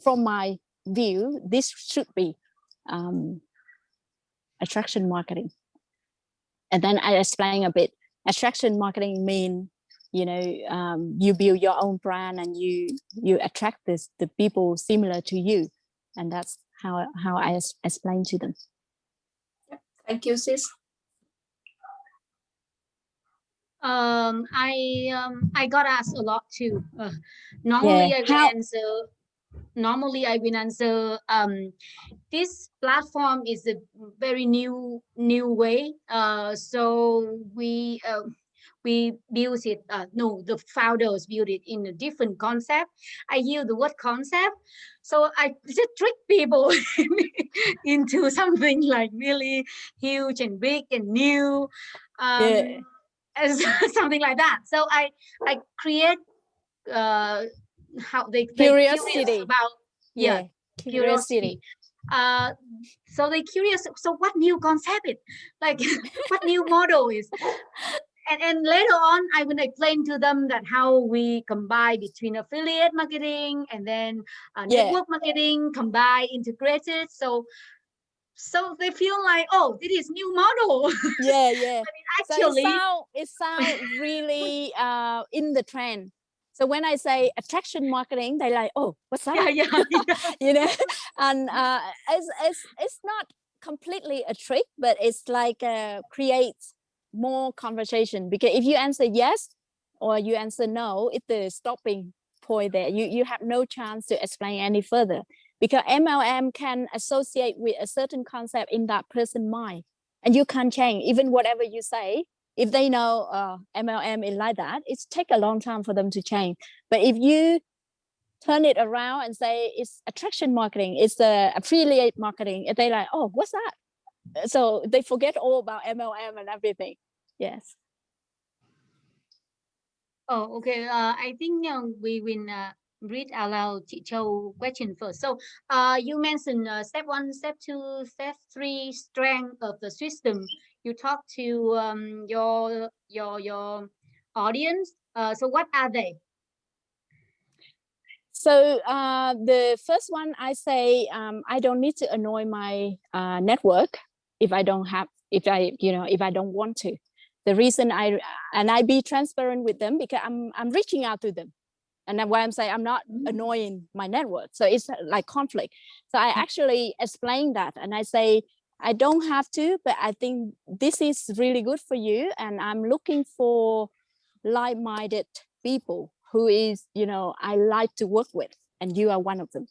from my view, this should be attraction marketing. And then I explain a bit. Attraction marketing mean, you know, you build your own brand and you attract the people similar to you, and that's how I explain to them. Thank you, Sis. I got asked a lot too. Normally I will answer. Normally I will answer. This platform is a very new way. So we build it. No, the founders build it in a different concept. I use the word concept, so I just trick people into something like really huge and big and new. Something like that. So I create how they curious about curiosity. So they curious. So what new concept is like? What new model is? And later on, I will explain to them that how we combine between affiliate marketing and then network marketing, combine, integrated. So they feel like, oh, this is new model. Yeah. I mean, actually, so it sounds really in the trend. So when I say attraction marketing, they like, oh, what's that? Yeah. You know, and it's not completely a trick, but it's like creates more conversation, because if you answer yes or you answer no, it's the stopping point there. You have no chance to explain any further, because MLM can associate with a certain concept in that person's mind, and you can't change even whatever you say. If they know MLM is like that, it's take a long time for them to change. But if you turn it around and say it's attraction marketing, it's affiliate marketing, they like, oh, what's that? So they forget all about MLM and everything. Yes. Oh, okay. I think we will read aloud Châu question first. So, you mentioned step 1, step 2, step 3, strength of the system. You talk to your audience. So, what are they? So the first one, I say I don't need to annoy my network if I don't want to. The reason I be transparent with them, because I'm reaching out to them, and that's why I'm saying I'm not annoying my network. So it's like conflict. So I actually explain that, and I say I don't have to, but I think this is really good for you, and I'm looking for like-minded people who is, I like to work with, and you are one of them.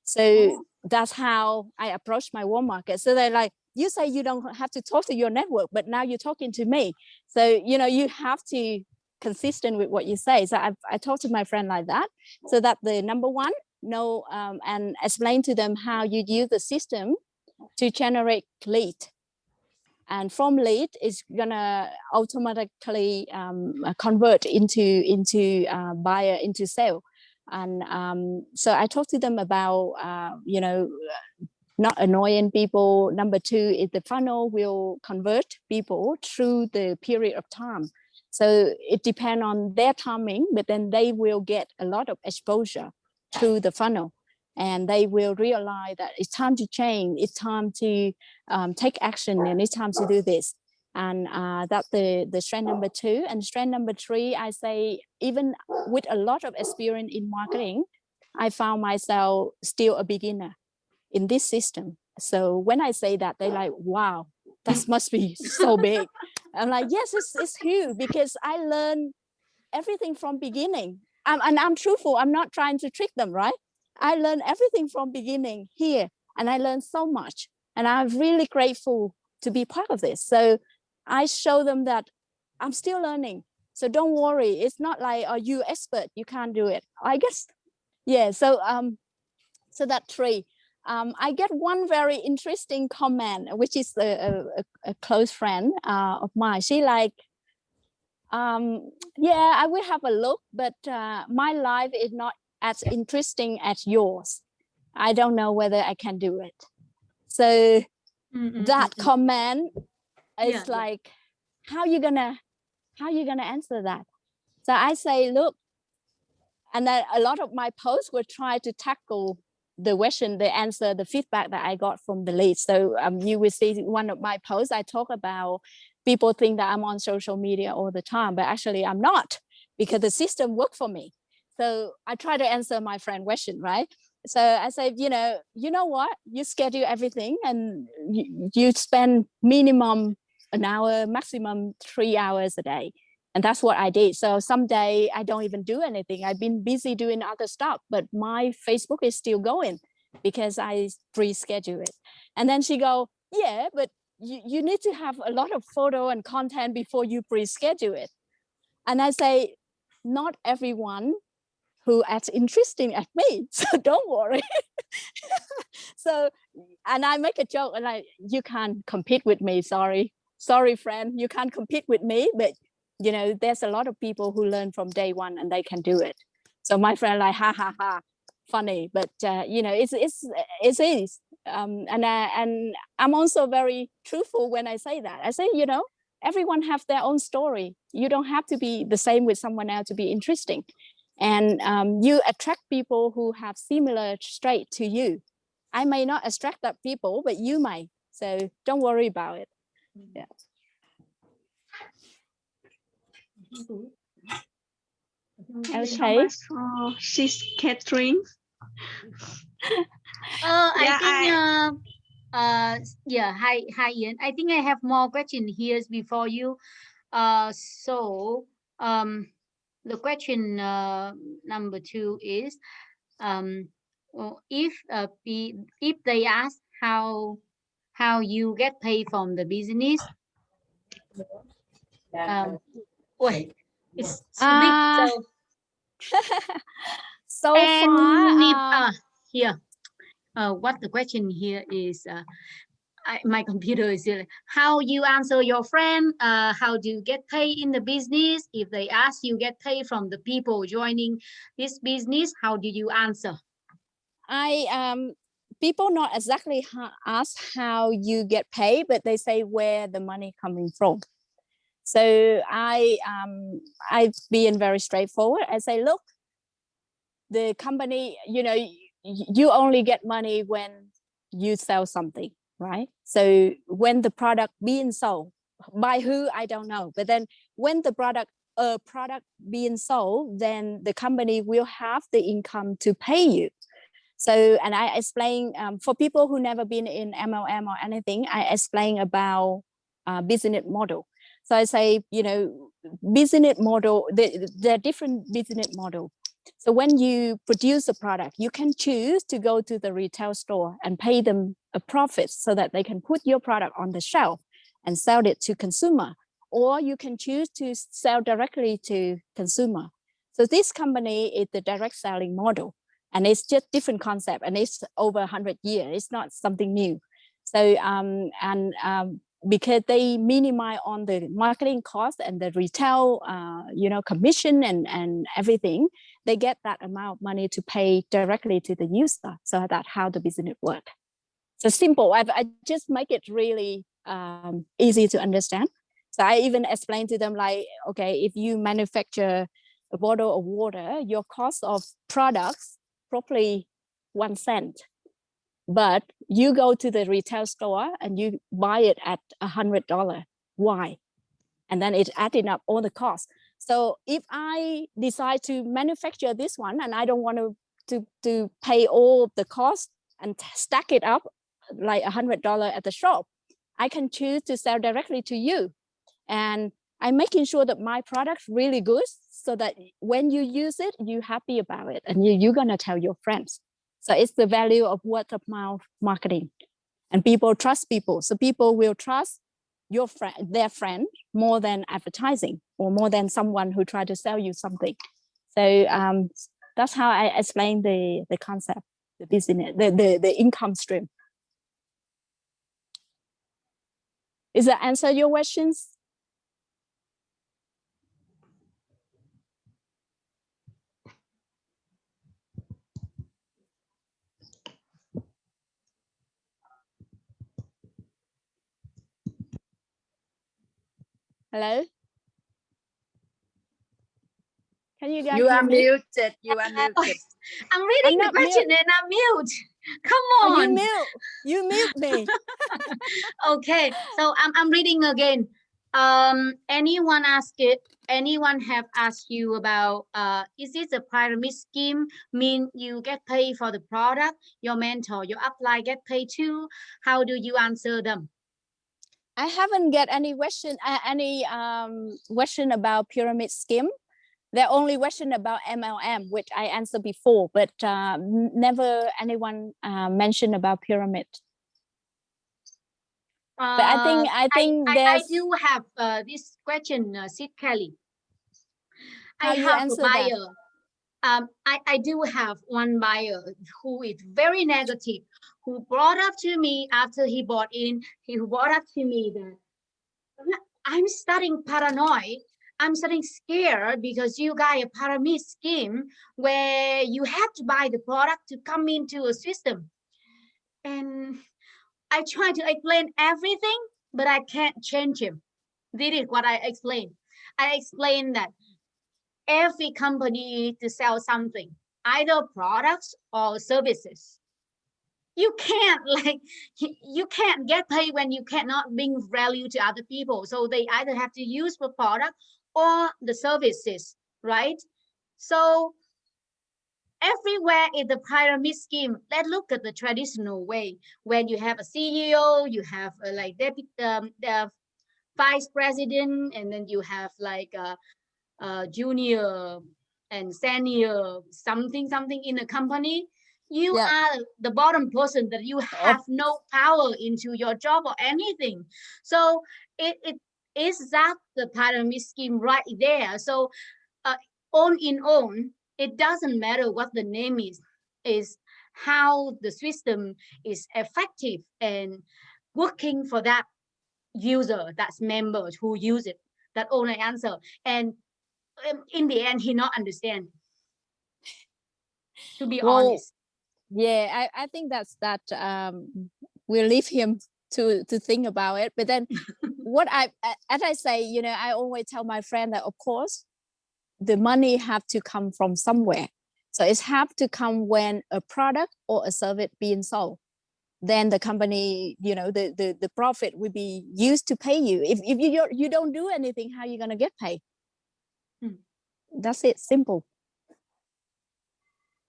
So that's how I approach my warm market. So they're like, you say you don't have to talk to your network, but now you're talking to me. So, you have to consistent with what you say. So I talk to my friend like that. So that the number one, and explain to them how you use the system to generate lead. And from lead is gonna automatically convert into buyer, into sale. And so I talked to them about not annoying people. Number two is the funnel will convert people through the period of time. So it depends on their timing, but then they will get a lot of exposure through the funnel, and they will realize that it's time to change, it's time to take action, and it's time to do this. And that's the strength number two. And strength number three, I say, even with a lot of experience in marketing, I found myself still a beginner in this system. So when I say that, they like, wow, that must be so big. I'm like, yes, it's huge because I learned everything from beginning. And I'm truthful. I'm not trying to trick them, right? I learned everything from beginning here, and I learned so much. And I'm really grateful to be part of this. So I show them that I'm still learning. So don't worry. It's not like, oh, you expert, you can't do it. I guess, yeah. So that three. I get one very interesting comment, which is a close friend of mine. She like, yeah, I will have a look, but my life is not as interesting as yours. I don't know whether I can do it. So that comment is like, how you gonna answer that? So I say, look, and then a lot of my posts will try to tackle the question, the answer, the feedback that I got from the leads. So you will see one of my posts, I talk about people think that I'm on social media all the time, but actually I'm not, because the system worked for me. So I try to answer my friend question, right? So I say, you know what? You schedule everything and you spend minimum an hour, maximum 3 hours a day. And that's what I did. So someday I don't even do anything. I've been busy doing other stuff, but my Facebook is still going because I pre-schedule it. And then she go, yeah, but you need to have a lot of photo and content before you pre-schedule it. And I say, not everyone who acts interesting at me, so don't worry. So, and I make a joke and you can't compete with me. Sorry, friend, you can't compete with me, but there's a lot of people who learn from day one and they can do it. So my friend like, ha ha ha, funny, but it is. And I'm also very truthful when I say that. I say, everyone have their own story. You don't have to be the same with someone else to be interesting. And you attract people who have similar trait to you. I may not attract that people, but you may. So don't worry about it. Yeah. Thank you so Okay. much for Sis Catherine. I think yeah, hi Ian. I think I have more questions here before you. So the question number 2 is if they ask how you get paid from the business, wait, it's so big. So And far, here, what the question here is, my computer is here. How you answer your friend? How do you get paid in the business? If they ask you get paid from the people joining this business, how do you answer? People not exactly ask how you get paid, but they say where the money coming from. So I being very straightforward. I say, look, the company, you only get money when you sell something, right? So when the product being sold, by who, I don't know. But then when the product being sold, then the company will have the income to pay you. So, and I explain for people who never been in MLM or anything, I explain about business model. So I say, business model, there are different business model. So when you produce a product, you can choose to go to the retail store and pay them a profit so that they can put your product on the shelf and sell it to consumer. Or you can choose to sell directly to consumer. So this company is the direct selling model. And it's just different concept, and it's over 100 years. It's not something new. So because they minimize on the marketing cost and the retail, commission and everything, they get that amount of money to pay directly to the user. So that's how the business work. So simple. I just make it really easy to understand. So I even explain to them like, okay, if you manufacture a bottle of water, your cost of products probably 1 cent, but you go to the retail store and you buy it at $100. Why? And then it's adding up all the costs. So if I decide to manufacture this one and I don't want to pay all the costs and stack it up like $100 at the shop, I can choose to sell directly to you. and I'm making sure that my product's really good, so that when you use it, you're happy about it, and you're gonna tell your friends. So it's the value of word of mouth marketing, and people trust people. So people will trust your friend, their friend, more than advertising or more than someone who try to sell you something. So that's how I explain the concept, the business, the income stream. Is that answer your questions? Hello? Can you guys You hear are me? muted. You are muted. I'm reading the not question mute. and I'm mute. Come Oh, on. you mute me. Okay, so I'm reading again. Anyone have asked you about is this a pyramid scheme? Mean you get paid for the product, your mentor, your upline get paid too? How do you answer them? I haven't get any question about pyramid scheme. The only question about MLM, which I answered before, but never anyone mentioned about pyramid. But I think I there's. do have this question, Sid Kelly. How I you have a answer that? buyer. I do have one buyer who is very negative, who brought up to me after he bought in. He brought up to me that I'm starting paranoid. I'm starting scared because you got a pyramid scheme where you have to buy the product to come into a system. And I try to explain everything, but I can't change him. This is what I explained. I explained that every company needs to sell something, either products or services. You can't you can't get paid when you cannot bring value to other people. So they either have to use the product or the services, right? So everywhere in the pyramid scheme, let's look at the traditional way. When you have a CEO, you have like the vice president, and then you have like a junior and senior something in a company. You are the bottom person that you have no power into your job or anything. So it is that the pyramid scheme right there. So on in on, it doesn't matter what the name is how the system is effective and working for that user, that's members who use it. That only answer. And in the end, he not understand. To be honest. Yeah, I think that we'll leave him to think about it. But then what as I say, I always tell my friend that of course the money have to come from somewhere. So it's have to come when a product or a service being sold. Then the company, the profit will be used to pay you. If you don't do anything, how are you gonna get paid? That's it, simple.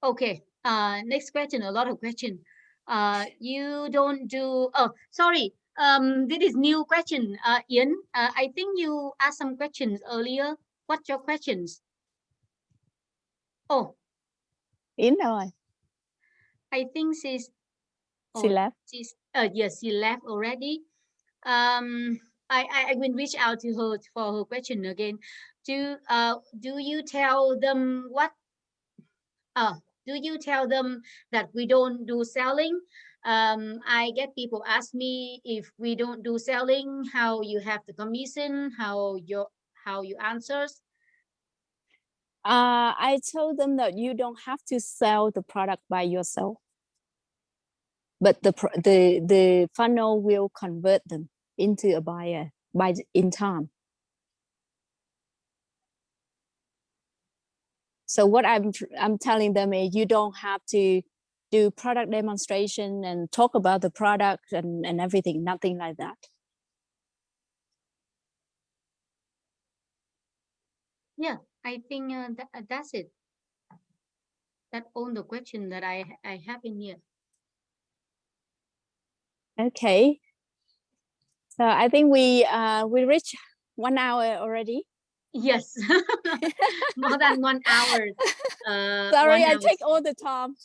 Okay. Next question. A lot of question. You don't do. Oh, sorry. This is new question. Ian. I think you asked some questions earlier. What's your questions? Oh. Yến rồi. I think she's. She left. Yes, she left already. I will reach out to her for her question again. Do you tell them what? Do you tell them that we don't do selling? I get people ask me if we don't do selling, how you have the commission, how you answers. I told them that you don't have to sell the product by yourself, but the funnel will convert them into a buyer in time. So what I'm telling them is you don't have to do product demonstration and talk about the product and everything, nothing like that. Yeah, I think that's it. That's all the question that I have in here. Okay. So I think we reach 1 hour already. Yes, more than 1 hour. Sorry, 1 I hour. take all the time.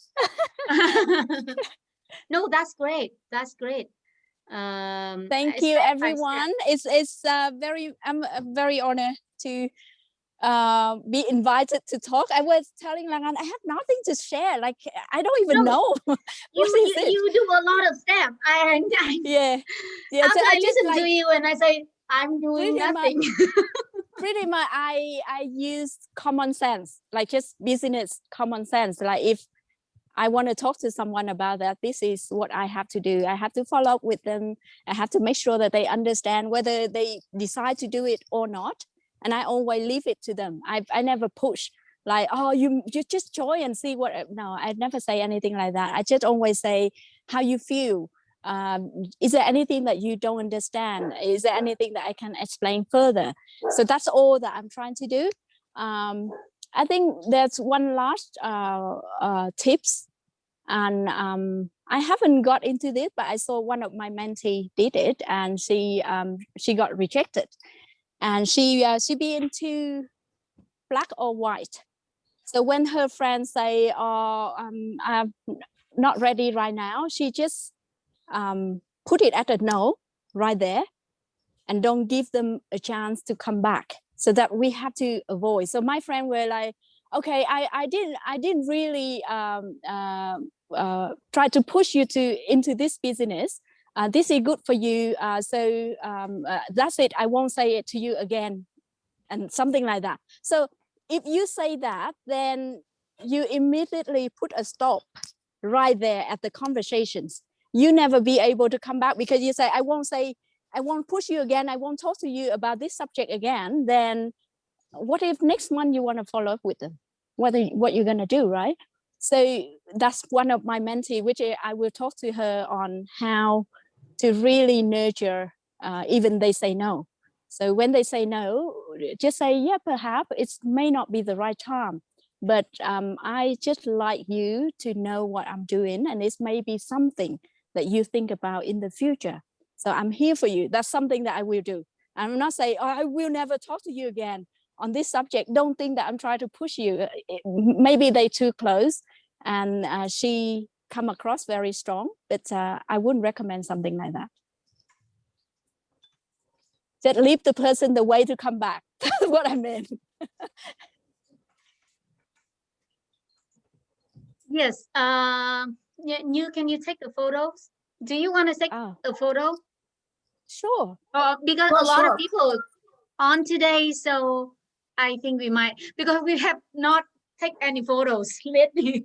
No, that's great. That's great. Thank you, everyone. It's I'm very honored to be invited to talk. I was telling Langan I have nothing to share. Like I don't even know what is it. You do a lot of stuff. Yeah. After So I just listen like to you and I say I'm doing nothing. Pretty much I use common sense, like just business common sense. Like if I want to talk to someone about that, this is what I have to do. I have to follow up with them. I have to make sure that they understand whether they decide to do it or not. And I always leave it to them. I never push like, oh, you just join and see what. No, I never say anything like that. I just always say how you feel. Is there anything that you don't understand? Is there anything that I can explain further? So that's all that I'm trying to do. I think there's one last tips, and I haven't got into this, but I saw one of my mentee did it, and she got rejected, and she be into black or white. So when her friends say, "Oh, I'm not ready right now," she just put it at a no right there, and don't give them a chance to come back. So that we have to avoid. So my friend were like, okay, I didn't really try to push you into this business. This is good for you. So that's it. I won't say it to you again, and something like that. So if you say that, then you immediately put a stop right there at the conversations. You never be able to come back because you say, I won't push you again. I won't talk to you about this subject again. Then what if next month you want to follow up with them? What you're going to do, right? So that's one of my mentee, which I will talk to her on how to really nurture, even they say no. So when they say no, just say, yeah, perhaps it may not be the right time, but I just like you to know what I'm doing, and this may be something that you think about in the future. So I'm here for you. That's something that I will do. I'm not saying, oh, I will never talk to you again on this subject. Don't think that I'm trying to push you. Maybe they too close, and she come across very strong, but I wouldn't recommend something like that. Just leave the person the way to come back. That's what I meant. Yes. You can you take the photos? Do you want to take a photo? Sure. Because a lot of people on today, so I think we might, because we have not take any photos lately.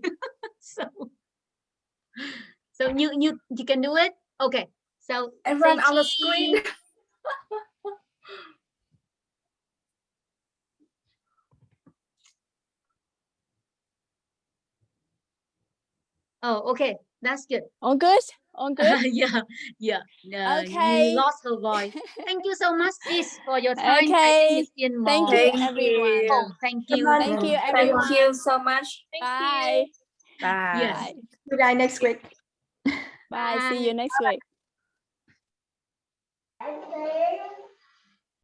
so you can do it. Okay. So everyone on the screen. Oh, okay. That's good. All good? All good? Yeah. Okay. You lost her voice. Thank you so much, sis, for your time. Okay. Thank you, everyone. Oh, thank you. Thank you, everyone. Thank you so much. Bye. Bye. Yes. Good night next week. Bye. See you next week.